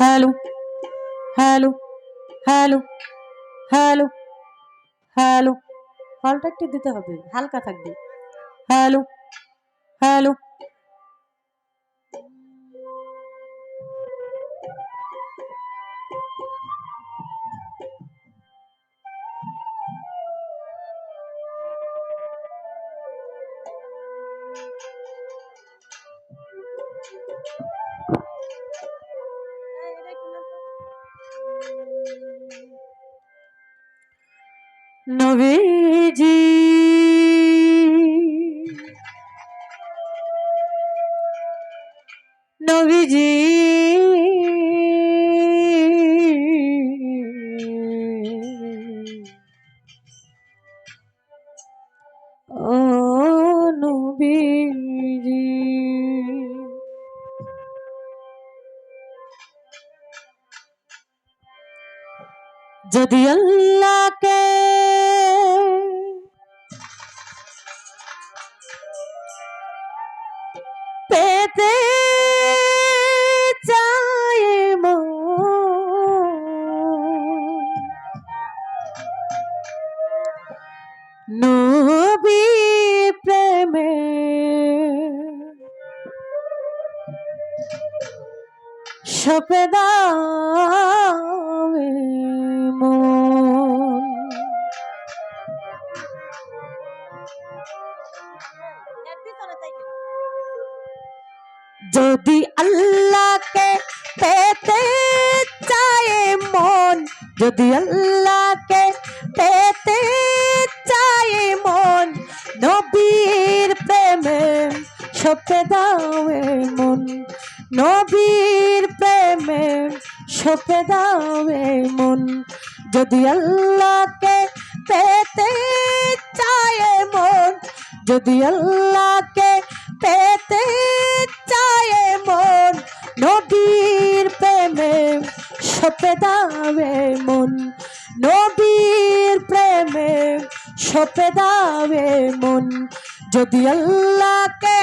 Hello hello hello hello hello, হলটা একটু দিতে হবে, হালকা থাকবে। হ্যালো হ্যালো নবীজি নবীজি ও নবীজি, যদি আল্লাহকে পেতে চায় মন, নবী প্রেমে সপে দাও মন। যদি আল্লাহকে পেতে চায় মন, যদি আল্লাহকে পেতে চায় মন, নবীর প্রেমে সপে দাও মন, নবীর প্রেমে সপে দাও মন। যদি আল্লাহকে পেতে চায় মন, যদি আল্লাহকে পেতে চায় মন, নবীর প্রেমে সপে দাও মন, নবীর প্রেমে সপে দাও মন। যদি আল্লাহকে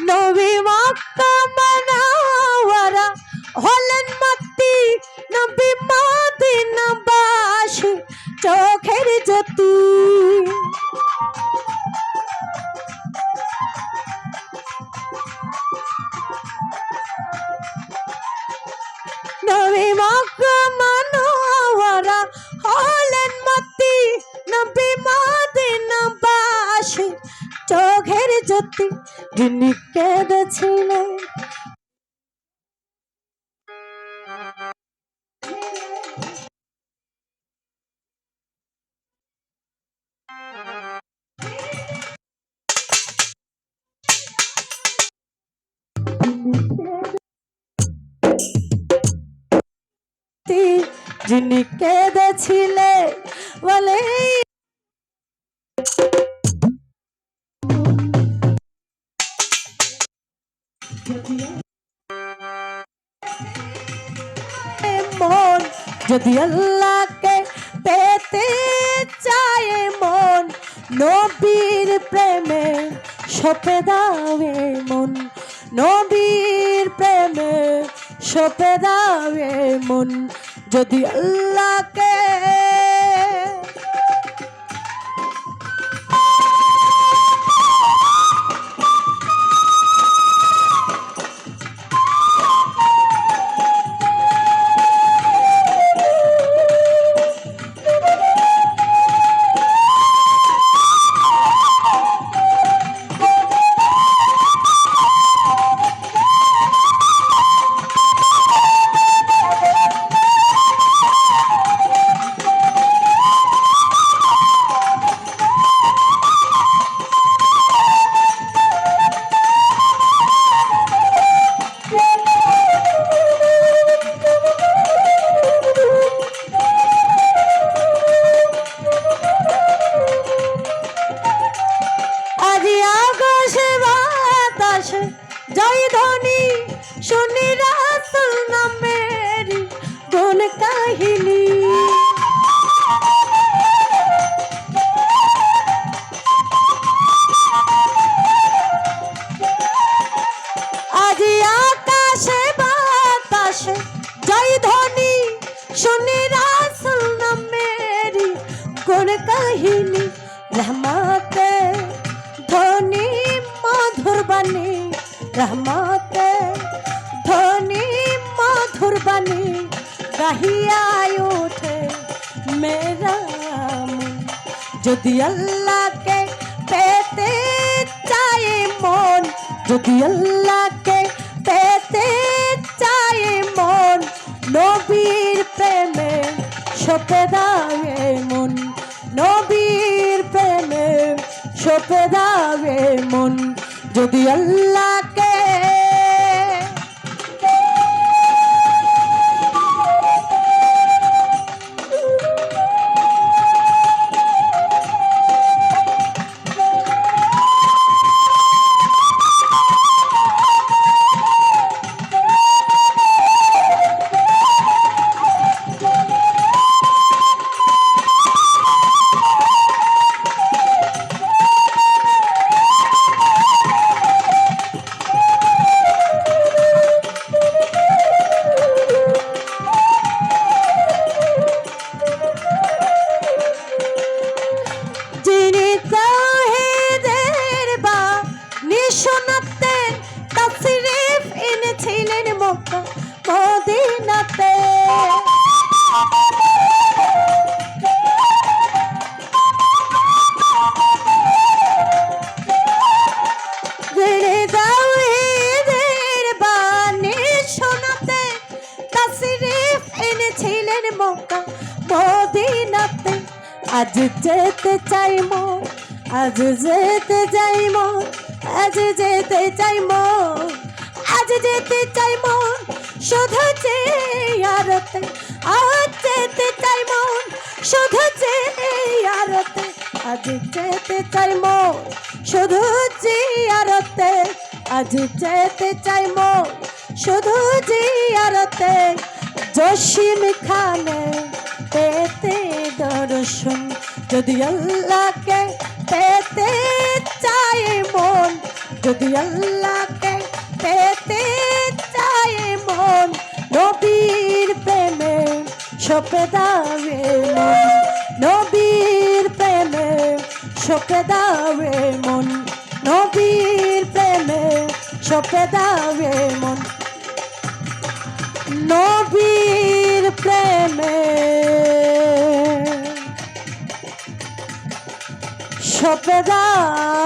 নবী মক্কা মুনাওয়ারা হলেন মক্তি, নবী মদিনাবাসী চোখের জ্যোতি। নবী মক্কা মুনাওয়ারা হলেন মক্তি, নবী মদিনাবাসী চোখের জ্যোতি। যিনি কেঁদেছিলেন যিনি কেঁদেছিলে বলে মন, যদি আল্লাহকে পেতে চায় মন, নবীর প্রেমে সপে দাও মন, নবীর প্রেমে সপে দাও মন। যদি আল্লাহকে শুনি রাসূল নামের গুণ কাহিনী। আজি আকাশে বাতাসে জয় ধ্বনি, শুনি রাসূল নামের গুণ কাহিনী। রহমতে ধ্বনি মধুর বাণী, রহমতে ধ্বনি মধুর বাণী, গাহিয়ায় ওঠে মেরা মন। যদি আল্লাহকে পেতে চায় মন, যদি আল্লাহকে পেতে চায় মন, নবীর প্রেমে সঁপে দাও মন, নবীর প্রেমে সঁপে দাও মন। যদি আল্লাহকে মদিনাতে, তাওহীদের বাণী শোনাতে তাশরীফ এনেছিলেন মক্কা মদিনাতে। আজ যেতে চাই মন, আজ যেতে চাই মন, আজ যেতে চাই মন, আজ যেতে চাই মন শুধু জিয়ারতে, আজ যেতে চাই মন শুধু জিয়ারতে, আজ যেতে চাই মন শুধু জিয়ারতে, আজ যেতে চাই মন শুধু জিয়ারতে। জসিম খানে পেতে দর্শন, যদি আল্লাহকে পেতে চায় মন, যদি আল্লাহকে পেতে চায় মন, নবীর প্রেমে সঁপে দাও মন, নবীর প্রেমে সঁপে দাও মন, নবীর প্রেমে সঁপে দাও মন, নবীর প্রেমে সঁপে দাও।